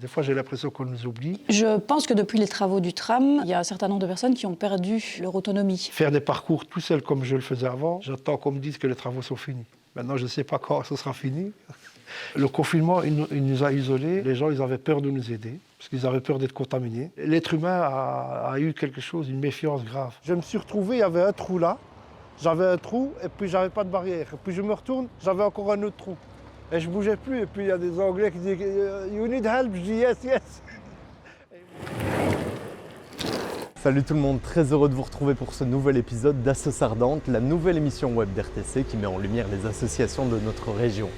Des fois, j'ai l'impression qu'on nous oublie. Je pense que depuis les travaux du tram, il y a un certain nombre de personnes qui ont perdu leur autonomie. Faire des parcours tout seul comme je le faisais avant, j'attends qu'on me dise que les travaux sont finis. Maintenant, je ne sais pas quand ce sera fini. Le confinement, il nous a isolés. Les gens, ils avaient peur de nous aider, parce qu'ils avaient peur d'être contaminés. L'être humain a eu quelque chose, une méfiance grave. Je me suis retrouvé, il y avait un trou là. J'avais un trou, et puis j'avais pas de barrière. Et puis je me retourne, j'avais encore un autre trou. Et je bougeais plus, et puis il y a des Anglais qui disent « You need help ?» Je dis « Yes, yes !» Salut tout le monde, très heureux de vous retrouver pour ce nouvel épisode d'Assos Ardentes, la nouvelle émission web d'RTC qui met en lumière les associations de notre région.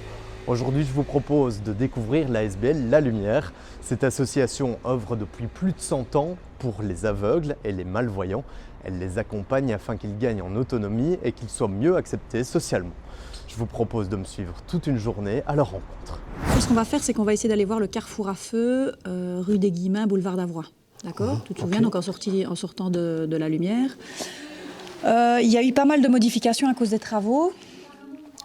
Aujourd'hui, je vous propose de découvrir l'ASBL La Lumière. Cette association œuvre depuis plus de 100 ans pour les aveugles et les malvoyants. Elle les accompagne afin qu'ils gagnent en autonomie et qu'ils soient mieux acceptés socialement. Je vous propose de me suivre toute une journée à leur rencontre. Ce qu'on va faire, c'est qu'on va essayer d'aller voir le carrefour à feu, rue des Guillemins, boulevard d'Avoie. D'accord ? Tu te souviens, donc en sortant de La Lumière. Il y a eu pas mal de modifications à cause des travaux.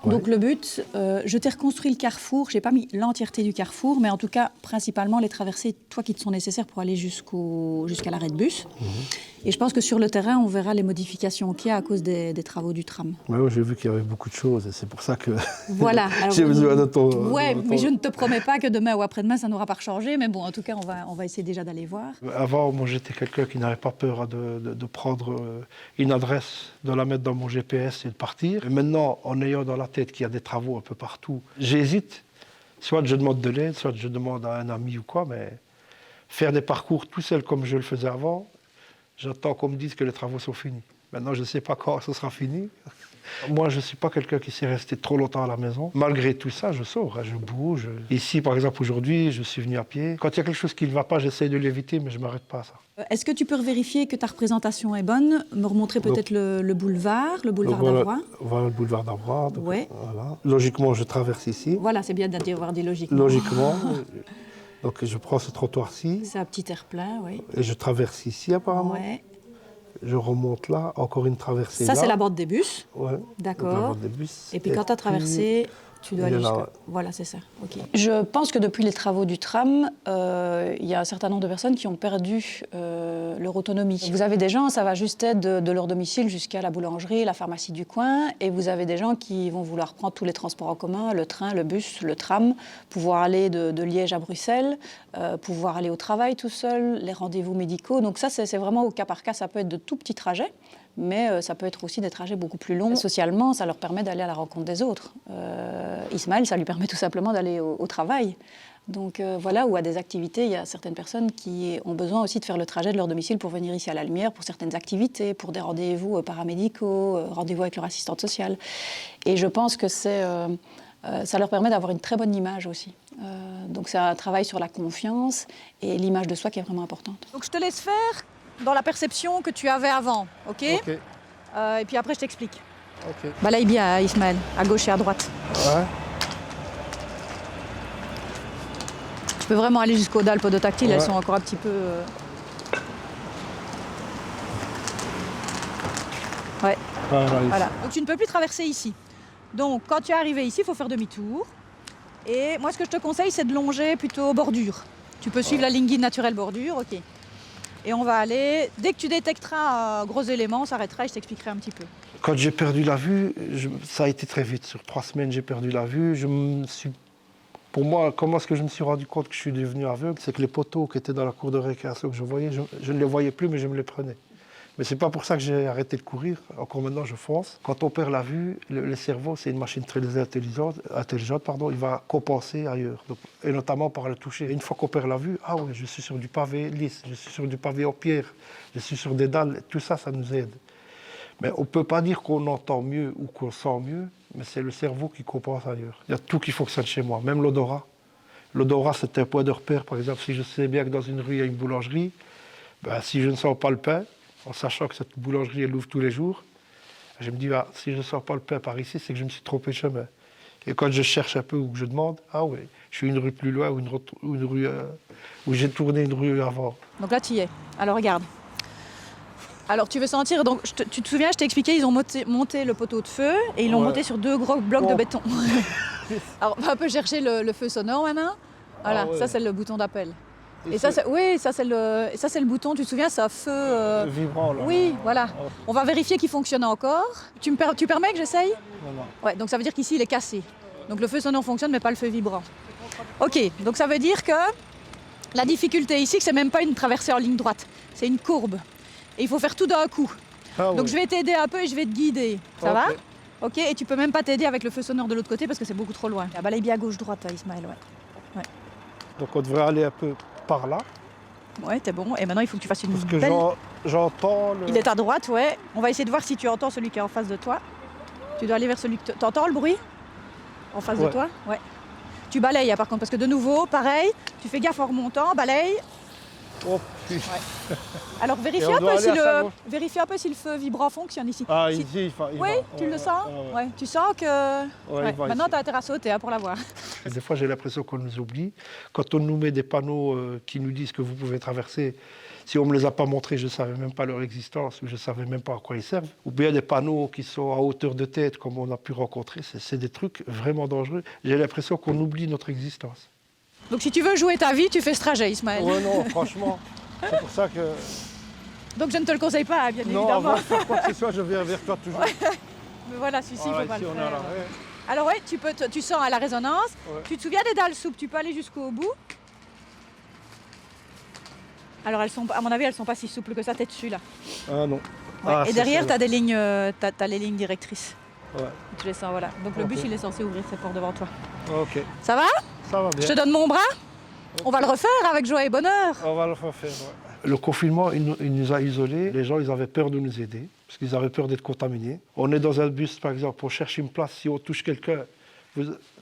Ouais. Donc le but, je t'ai reconstruit le carrefour, je n'ai pas mis l'entièreté du carrefour, mais en tout cas, principalement les traversées, toi, qui te sont nécessaires pour aller jusqu'à l'arrêt de bus. Et je pense que sur le terrain, on verra les modifications qu'il y a à cause des travaux du tram. Ouais, j'ai vu qu'il y avait beaucoup de choses, et c'est pour ça que voilà. j'ai besoin de ton... Ouais, mais je ne te promets pas que demain ou après-demain, ça n'aura pas changé, mais bon, en tout cas, on va essayer déjà d'aller voir. Avant, moi, j'étais quelqu'un qui n'avait pas peur de prendre une adresse, de la mettre dans mon GPS et de partir. Et maintenant, en ayant dans la tête qu'il y a des travaux un peu partout, j'hésite. Soit je demande de l'aide, soit je demande à un ami ou quoi, mais faire des parcours tout seul comme je le faisais avant, j'attends qu'on me dise que les travaux sont finis. Maintenant, je ne sais pas quand ce sera fini. Moi, je ne suis pas quelqu'un qui s'est resté trop longtemps à la maison. Malgré tout ça, je sors, je bouge. Ici, par exemple, aujourd'hui, je suis venu à pied. Quand il y a quelque chose qui ne va pas, j'essaie de l'éviter, mais je ne m'arrête pas à ça. Est-ce que tu peux vérifier que ta représentation est bonne? Me remontrer peut-être le boulevard d'Avoie. Voilà le boulevard d'Avoie. Ouais. Voilà. Logiquement, je traverse ici. Voilà, c'est bien d'avoir dit logiquement. Logiquement. Donc, je prends ce trottoir-ci. C'est un petit terre-plein, oui. Et je traverse ici, apparemment. Ouais. Je remonte là, encore une traversée ça, là. c'est la bande des bus. Ouais. D'accord. La bande des bus. Et puis quand tu as traversé, tu dois aller jusqu'à... Voilà, c'est ça. Okay. Je pense que depuis les travaux du tram, il y a un certain nombre de personnes qui ont perdu leur autonomie. Vous avez des gens, ça va juste être de leur domicile jusqu'à la boulangerie, la pharmacie du coin. Et vous avez des gens qui vont vouloir prendre tous les transports en commun, le train, le bus, le tram, pouvoir aller de Liège à Bruxelles, pouvoir aller au travail tout seul, les rendez-vous médicaux. Donc ça, c'est vraiment au cas par cas. Ça peut être de tout petits trajets. Mais ça peut être aussi des trajets beaucoup plus longs. Socialement, ça leur permet d'aller à la rencontre des autres. Ismaël, ça lui permet tout simplement d'aller au travail. Donc voilà, ou à des activités, il y a certaines personnes qui ont besoin aussi de faire le trajet de leur domicile pour venir ici à La Lumière, pour certaines activités, pour des rendez-vous paramédicaux, rendez-vous avec leur assistante sociale. Et je pense que ça leur permet d'avoir une très bonne image aussi. Donc c'est un travail sur la confiance et l'image de soi qui est vraiment importante. Donc je te laisse faire dans la perception que tu avais avant, ok? Et puis après, je t'explique. Okay. Balaye bien, Ismaël, à gauche et à droite. Ouais. Tu peux vraiment aller jusqu'aux dalles podotactiles, elles sont encore un petit peu... Ouais. Voilà. Donc tu ne peux plus traverser ici. Donc quand tu es arrivé ici, il faut faire demi-tour. Et moi, ce que je te conseille, c'est de longer plutôt bordure. Tu peux suivre la ligne guide naturelle bordure, ok. Et on va aller, dès que tu détecteras un gros élément, on s'arrêtera et je t'expliquerai un petit peu. Quand j'ai perdu la vue, ça a été très vite. Sur 3 semaines, j'ai perdu la vue. Pour moi, comment est-ce que je me suis rendu compte que je suis devenu aveugle? C'est que les poteaux qui étaient dans la cour de récréation que je voyais, je ne les voyais plus, mais je me les prenais. Mais ce n'est pas pour ça que j'ai arrêté de courir. Encore maintenant, je fonce. Quand on perd la vue, le cerveau, c'est une machine très intelligente, il va compenser ailleurs, donc, et notamment par le toucher. Et une fois qu'on perd la vue, ah oui, je suis sur du pavé lisse, je suis sur du pavé en pierre, je suis sur des dalles, tout ça, ça nous aide. Mais on ne peut pas dire qu'on entend mieux ou qu'on sent mieux, mais c'est le cerveau qui compense ailleurs. Il y a tout qui fonctionne chez moi, même l'odorat. L'odorat, c'est un point de repère. Par exemple, si je sais bien que dans une rue, il y a une boulangerie, si je ne sens pas le pain, en sachant que cette boulangerie, elle ouvre tous les jours, je me dis, si je ne sors pas le pain par ici, c'est que je me suis trompé de chemin. Et quand je cherche un peu ou que je demande, ah oui, je suis une rue plus loin ou une rue où j'ai tourné une rue avant. Donc là, tu y es. Alors regarde. Alors tu veux sentir, donc tu te souviens, je t'ai expliqué, ils ont monté le poteau de feu et ils l'ont monté sur 2 gros blocs de béton. Alors on va un peu chercher le feu sonore maintenant. Voilà, ça c'est le bouton d'appel. Et ça, oui, ça c'est le bouton, tu te souviens, c'est un feu... vibrant, là. Oui, voilà. Oh. On va vérifier qu'il fonctionne encore. Tu permets que j'essaye? Non. Ouais, donc ça veut dire qu'ici, il est cassé. Donc le feu sonore fonctionne, mais pas le feu vibrant. Ok, donc ça veut dire que la difficulté ici, que c'est même pas une traversée en ligne droite, c'est une courbe. Et il faut faire tout d'un coup. Ah, Donc je vais t'aider un peu et je vais te guider. Ça va? Ok, et tu peux même pas t'aider avec le feu sonore de l'autre côté parce que c'est beaucoup trop loin. Balaye bien à gauche-droite, Ismaël, ouais. Donc on devrait aller un peu par là. Ouais, t'es bon. Et maintenant, il faut que tu fasses une Parce que belle... j'entends le... Il est à droite, ouais. On va essayer de voir si tu entends celui qui est en face de toi. Tu dois aller vers celui que... T'entends le bruit? En face de toi? Ouais. Tu balayes, par contre, parce que de nouveau, pareil, tu fais gaffe en remontant, balaye. Oh, putain. Ouais. Alors vérifie un peu si le feu vibrant fonctionne ici. Ah, Si- ici, il Oui, va. tu le sens? Ouais. Tu sens que... Ouais, il va Maintenant, ici. tu as intérêt à sauter pour l'avoir. Des fois, j'ai l'impression qu'on nous oublie. Quand on nous met des panneaux qui nous disent que vous pouvez traverser, si on ne me les a pas montrés, je ne savais même pas leur existence ou je ne savais même pas à quoi ils servent. Ou bien des panneaux qui sont à hauteur de tête, comme on a pu rencontrer. C'est des trucs vraiment dangereux. J'ai l'impression qu'on oublie notre existence. Donc si tu veux jouer ta vie, tu fais ce trajet, Ismaël. Ouais, non, franchement, c'est pour ça que... Donc je ne te le conseille pas, bien Non, évidemment. avant de faire quoi que ce soit, je viens vers toi toujours. Mais voilà, celui-ci, il Voilà, faut pas ici, le on est à faire. l'arrêt. Alors ouais, tu sens à la résonance. Ouais. Tu te souviens des dalles souples, tu peux aller jusqu'au bout. Alors elles sont, à mon avis, elles sont pas si souples que ça, t'es dessus là. Ah non. Ouais. Ah, Et c'est derrière, tu celle-là. as des lignes, t'as les lignes directrices. Ouais. Tu les sens, voilà. Donc le Ok. bus, il est censé ouvrir ses portes devant toi. Ok, Ça va? ça va Je bien. te donne mon bras. On va le refaire avec joie et bonheur. On va le refaire. Ouais. Le confinement, il nous a isolés. Les gens, ils avaient peur de nous aider parce qu'ils avaient peur d'être contaminés. On est dans un bus, par exemple, on cherche une place. Si on touche quelqu'un,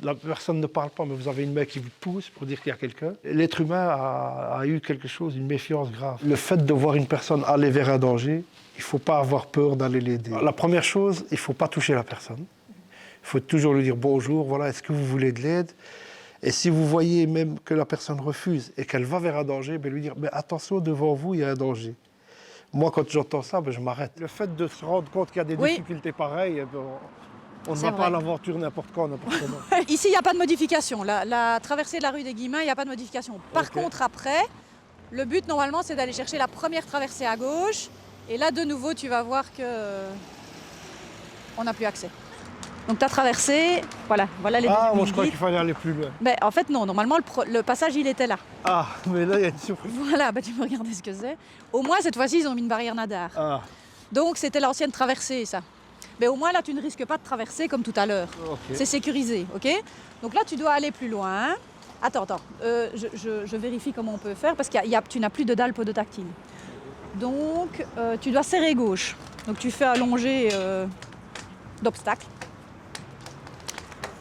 la personne ne parle pas, mais vous avez une main qui vous pousse pour dire qu'il y a quelqu'un. L'être humain a eu quelque chose, une méfiance grave. Le fait de voir une personne aller vers un danger, il ne faut pas avoir peur d'aller l'aider. La première chose, il ne faut pas toucher la personne. Il faut toujours lui dire bonjour, voilà, est-ce que vous voulez de l'aide? Et si vous voyez même que la personne refuse et qu'elle va vers un danger, ben lui dire mais attention, devant vous, il y a un danger. Moi, quand j'entends ça, ben je m'arrête. Le fait de se rendre compte qu'il y a des Oui. difficultés pareilles, ben, on ne C'est va vrai. pas à l'aventure n'importe quand, n'importe comment. Ici, il n'y a pas de modification. La traversée de la rue des Guillemins, il n'y a pas de modification. Par Ok. contre, après, le but, normalement, c'est d'aller chercher la première traversée à gauche. Et là, de nouveau, tu vas voir que on n'a plus accès. Donc, tu as traversé, voilà les Ah, débuts moi du je crois guide. qu'il fallait aller plus loin. Ben, en fait, non. Normalement, le passage, il était là. Ah, mais là, il y a une surprise. Voilà, ben, tu peux regarder ce que c'est. Au moins, cette fois-ci, ils ont mis une barrière nadar. Ah, Donc, c'était l'ancienne traversée, ça. Mais au moins, là, tu ne risques pas de traverser comme tout à l'heure. ok. C'est sécurisé, ok? Donc là, tu dois aller plus loin. Attends. Je vérifie comment on peut faire parce que tu n'as plus de dalle podotactile. Donc, tu dois serrer gauche. Donc, tu fais allonger d'obstacles.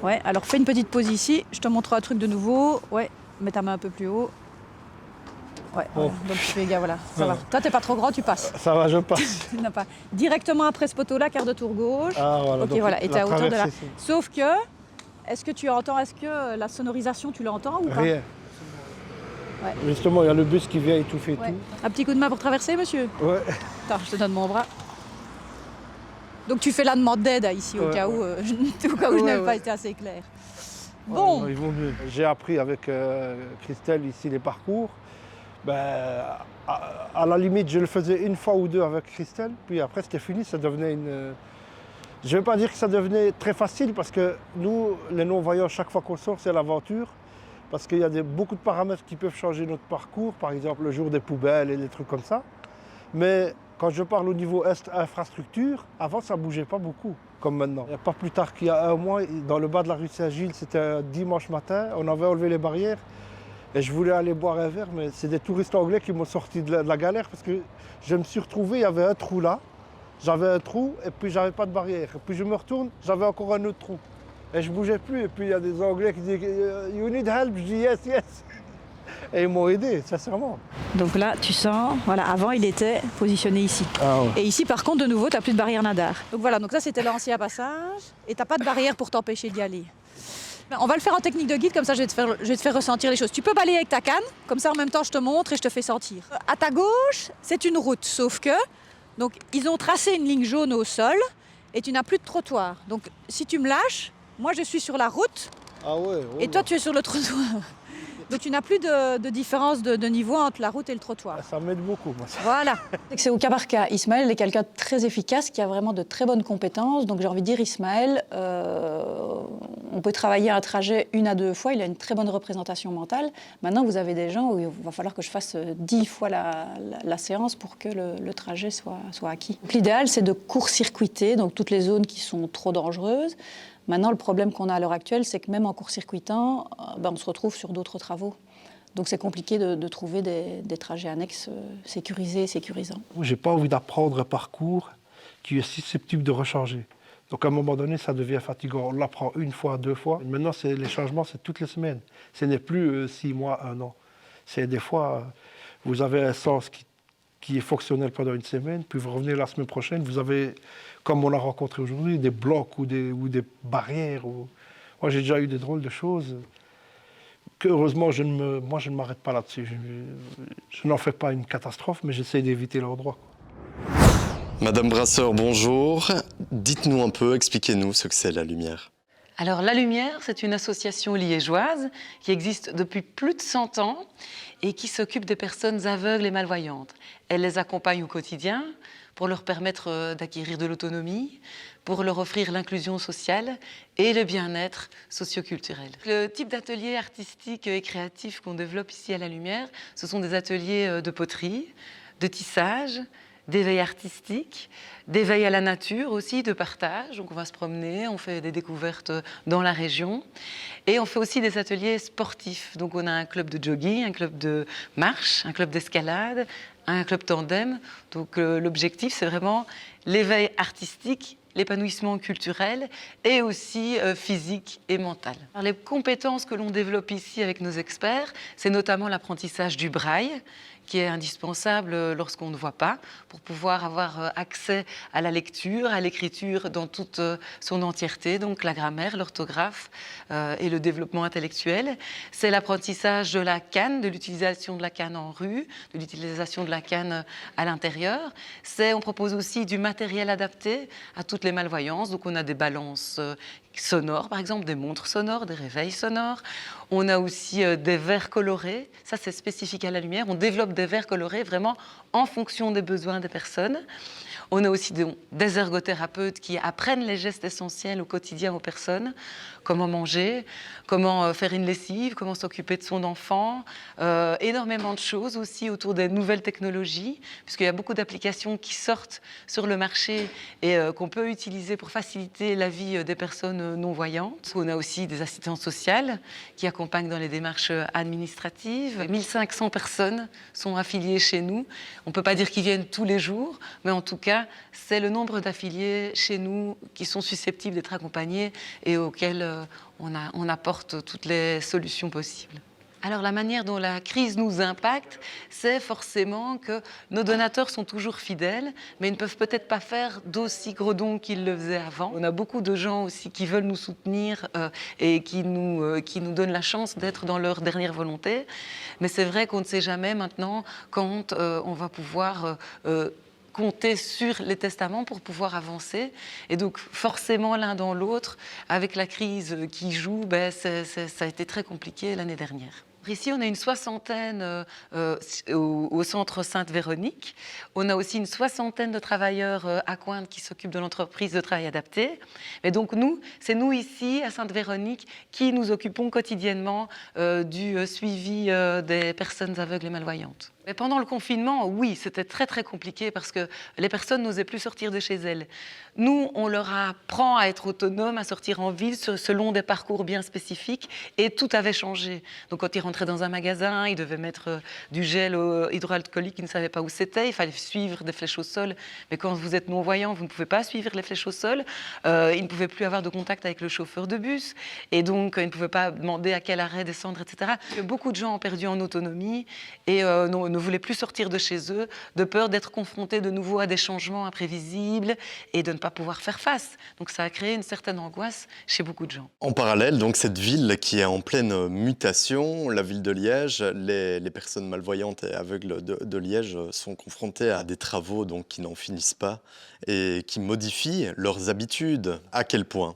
Ouais, alors fais une petite pause ici. Je te montre un truc de nouveau. Ouais, mets ta main un peu plus haut. Ouais, Bon. voilà. Donc tu fais gaffe, voilà, ça va. Toi, t'es pas trop grand, tu passes. Ça va, je passe. Tu n'as pas. Directement après ce poteau-là, quart de tour gauche. Ah, voilà. Ok, donc voilà, et t'es la à hauteur de là. traversée, Sauf que, est-ce que la sonorisation, tu l'entends ou c'est pas? rien. Ouais. Justement, il y a le bus qui vient étouffer Ouais. tout. Un petit coup de main pour traverser, monsieur? Ouais. Attends, je te donne mon bras. Donc tu fais la demande d'aide ici, au Ouais, cas où, au cas où je Ouais, n'avais pas ouais. été assez clair. Ouais, Bon, non, il vaut mieux. J'ai appris avec Christelle ici les parcours. Ben, à la limite, je le faisais une fois ou deux avec Christelle, puis après c'était fini, ça devenait une... Je ne vais pas dire que ça devenait très facile, parce que nous, les non-voyants, chaque fois qu'on sort, c'est l'aventure, parce qu'il y a beaucoup de paramètres qui peuvent changer notre parcours, par exemple le jour des poubelles et des trucs comme ça. Mais quand je parle au niveau infrastructure, avant ça ne bougeait pas beaucoup, comme maintenant. Il n'y a pas plus tard qu'il y a un mois, dans le bas de la rue Saint-Gilles, c'était un dimanche matin, on avait enlevé les barrières, et je voulais aller boire un verre, mais c'est des touristes anglais qui m'ont sorti de la galère, parce que je me suis retrouvé, il y avait un trou là, j'avais un trou, et puis j'avais pas de barrière. Et puis je me retourne, j'avais encore un autre trou. Et je bougeais plus, et puis il y a des Anglais qui disent « You need help ?» Je dis « Yes, yes !» Et ils m'ont aidé, sincèrement. donc là, tu sens, voilà, avant il était positionné ici. Ah ouais. Et ici, par contre, de nouveau, tu n'as plus de barrière nadar. Donc voilà, donc ça c'était l'ancien passage, et tu n'as pas de barrière pour t'empêcher d'y aller. Ben, on va le faire en technique de guide, comme ça je vais te faire ressentir les choses. Tu peux balayer avec ta canne, comme ça en même temps je te montre et je te fais sentir. À ta gauche, c'est une route, sauf que donc, ils ont tracé une ligne jaune au sol et tu n'as plus de trottoir. Donc si tu me lâches, moi je suis sur la route Ah ouais, et toi tu es sur le trottoir. Donc tu n'as plus de différence de niveau entre la route et le trottoir. Ça m'aide beaucoup, moi. Voilà. C'est au cas par cas. Ismaël est quelqu'un de très efficace, qui a vraiment de très bonnes compétences. Donc j'ai envie de dire, Ismaël, on peut travailler un trajet 1 à 2 fois, il a une très bonne représentation mentale. Maintenant, vous avez des gens où il va falloir que je fasse 10 fois la séance pour que le trajet soit acquis. Donc, l'idéal, c'est de court-circuiter donc toutes les zones qui sont trop dangereuses. Maintenant, le problème qu'on a à l'heure actuelle, c'est que même en court-circuitant, on se retrouve sur d'autres travaux. Donc c'est compliqué de trouver des trajets annexes sécurisés et sécurisants. Je n'ai pas envie d'apprendre un parcours qui est susceptible de recharger. Donc à un moment donné, ça devient fatigant. On l'apprend 1 fois, 2 fois. Maintenant, les changements, c'est toutes les semaines. Ce n'est plus 6 mois, 1 an. C'est des fois, vous avez un sens qui est fonctionnel pendant 1 semaine, puis vous revenez la semaine prochaine, vous avez, comme on a rencontré aujourd'hui, des blocs ou des barrières. Moi, j'ai déjà eu des drôles de choses que, heureusement, moi, je ne m'arrête pas là-dessus. Je n'en fais pas une catastrophe, mais j'essaie d'éviter l'endroit. Madame Brasseur, bonjour. Dites-nous un peu, expliquez-nous ce que c'est la lumière. Alors La Lumière, c'est une association liégeoise qui existe depuis plus de 100 ans et qui s'occupe des personnes aveugles et malvoyantes. Elle les accompagne au quotidien pour leur permettre d'acquérir de l'autonomie, pour leur offrir l'inclusion sociale et le bien-être socio-culturel. Le type d'atelier artistique et créatif qu'on développe ici à La Lumière, ce sont des ateliers de poterie, de tissage, d'éveil artistique, d'éveil à la nature aussi, de partage. Donc on va se promener, on fait des découvertes dans la région. Et on fait aussi des ateliers sportifs. Donc on a un club de jogging, un club de marche, un club d'escalade, un club tandem. Donc l'objectif, c'est vraiment l'éveil artistique, l'épanouissement culturel et aussi physique et mental. Alors, les compétences que l'on développe ici avec nos experts, c'est notamment l'apprentissage du braille, qui est indispensable lorsqu'on ne voit pas, pour pouvoir avoir accès à la lecture, à l'écriture dans toute son entièreté, donc la grammaire, l'orthographe et le développement intellectuel. C'est l'apprentissage de la canne, de l'utilisation de la canne en rue, de l'utilisation de la canne à l'intérieur. On propose aussi du matériel adapté à toutes les malvoyances, donc on a des balances sonores, par exemple, des montres sonores, des réveils sonores. On a aussi des verres colorés. Ça, c'est spécifique à La Lumière. On développe des verres colorés vraiment en fonction des besoins des personnes. On a aussi des ergothérapeutes qui apprennent les gestes essentiels au quotidien aux personnes. Comment manger, comment faire une lessive, comment s'occuper de son enfant. Énormément de choses aussi autour des nouvelles technologies, puisqu'il y a beaucoup d'applications qui sortent sur le marché et qu'on peut utiliser pour faciliter la vie des personnes non-voyantes. On a aussi des assistantes sociales qui accompagnent dans les démarches administratives. 1500 personnes sont affiliées chez nous. On ne peut pas dire qu'ils viennent tous les jours, mais en tout cas, c'est le nombre d'affiliés chez nous qui sont susceptibles d'être accompagnés et auxquels on apporte toutes les solutions possibles. Alors la manière dont la crise nous impacte, c'est forcément que nos donateurs sont toujours fidèles, mais ils ne peuvent peut-être pas faire d'aussi gros dons qu'ils le faisaient avant. On a beaucoup de gens aussi qui veulent nous soutenir et qui nous donnent la chance d'être dans leur dernière volonté. Mais c'est vrai qu'on ne sait jamais maintenant quand on va pouvoir compter sur les testaments pour pouvoir avancer. Et donc, forcément, l'un dans l'autre, avec la crise qui joue, ça a été très compliqué l'année dernière. Ici, on a une 60aine au centre Sainte-Véronique. On a aussi une 60aine de travailleurs à Cointe qui s'occupent de l'entreprise de travail adapté. Et donc, c'est nous ici, à Sainte-Véronique, qui nous occupons quotidiennement du suivi des personnes aveugles et malvoyantes. Mais pendant le confinement, oui, c'était très très compliqué parce que les personnes n'osaient plus sortir de chez elles. Nous, on leur apprend à être autonomes, à sortir en ville selon des parcours bien spécifiques et tout avait changé. Donc quand ils rentraient dans un magasin, ils devaient mettre du gel hydroalcoolique, ils ne savaient pas où c'était, il fallait suivre des flèches au sol. Mais quand vous êtes non-voyant, vous ne pouvez pas suivre les flèches au sol. Ils ne pouvaient plus avoir de contact avec le chauffeur de bus et donc ils ne pouvaient pas demander à quel arrêt descendre, etc. Beaucoup de gens ont perdu en autonomie et ne voulaient plus sortir de chez eux, de peur d'être confrontés de nouveau à des changements imprévisibles et de ne pas pouvoir faire face. Donc ça a créé une certaine angoisse chez beaucoup de gens. En parallèle, donc cette ville qui est en pleine mutation, la ville de Liège, les personnes malvoyantes et aveugles de Liège sont confrontées à des travaux donc, qui n'en finissent pas et qui modifient leurs habitudes. À quel point?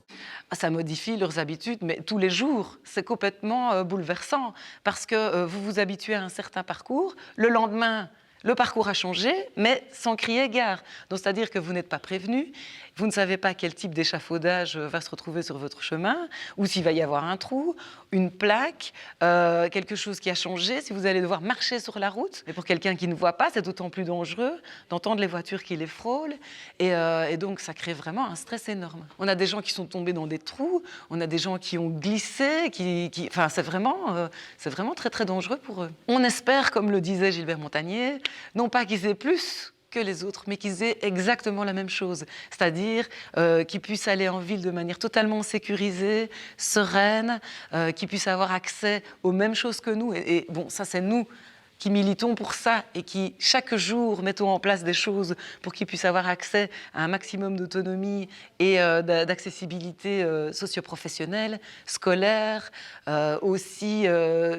Ça modifie leurs habitudes, mais tous les jours. C'est complètement bouleversant parce que vous vous habituez à un certain parcours. Le lendemain, le parcours a changé, mais sans crier gare. Donc, c'est-à-dire que vous n'êtes pas prévenu, vous ne savez pas quel type d'échafaudage va se retrouver sur votre chemin, ou s'il va y avoir un trou, une plaque, quelque chose qui a changé, si vous allez devoir marcher sur la route. Et pour quelqu'un qui ne voit pas, c'est d'autant plus dangereux d'entendre les voitures qui les frôlent. Et donc, ça crée vraiment un stress énorme. On a des gens qui sont tombés dans des trous, on a des gens qui ont glissé, enfin, c'est vraiment très, très dangereux pour eux. On espère, comme le disait Gilbert Montagnier, non pas qu'ils aient plus que les autres, mais qu'ils aient exactement la même chose, c'est-à-dire qu'ils puissent aller en ville de manière totalement sécurisée, sereine, qu'ils puissent avoir accès aux mêmes choses que nous. Et bon, ça c'est nous qui militons pour ça et qui, chaque jour, mettons en place des choses pour qu'ils puissent avoir accès à un maximum d'autonomie et d'accessibilité socio-professionnelle, scolaire, aussi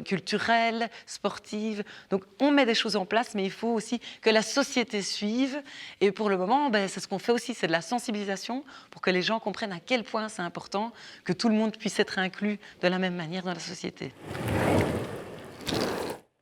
culturelle, sportive. Donc, on met des choses en place, mais il faut aussi que la société suive. Et pour le moment, c'est ce qu'on fait aussi, c'est de la sensibilisation pour que les gens comprennent à quel point c'est important que tout le monde puisse être inclus de la même manière dans la société.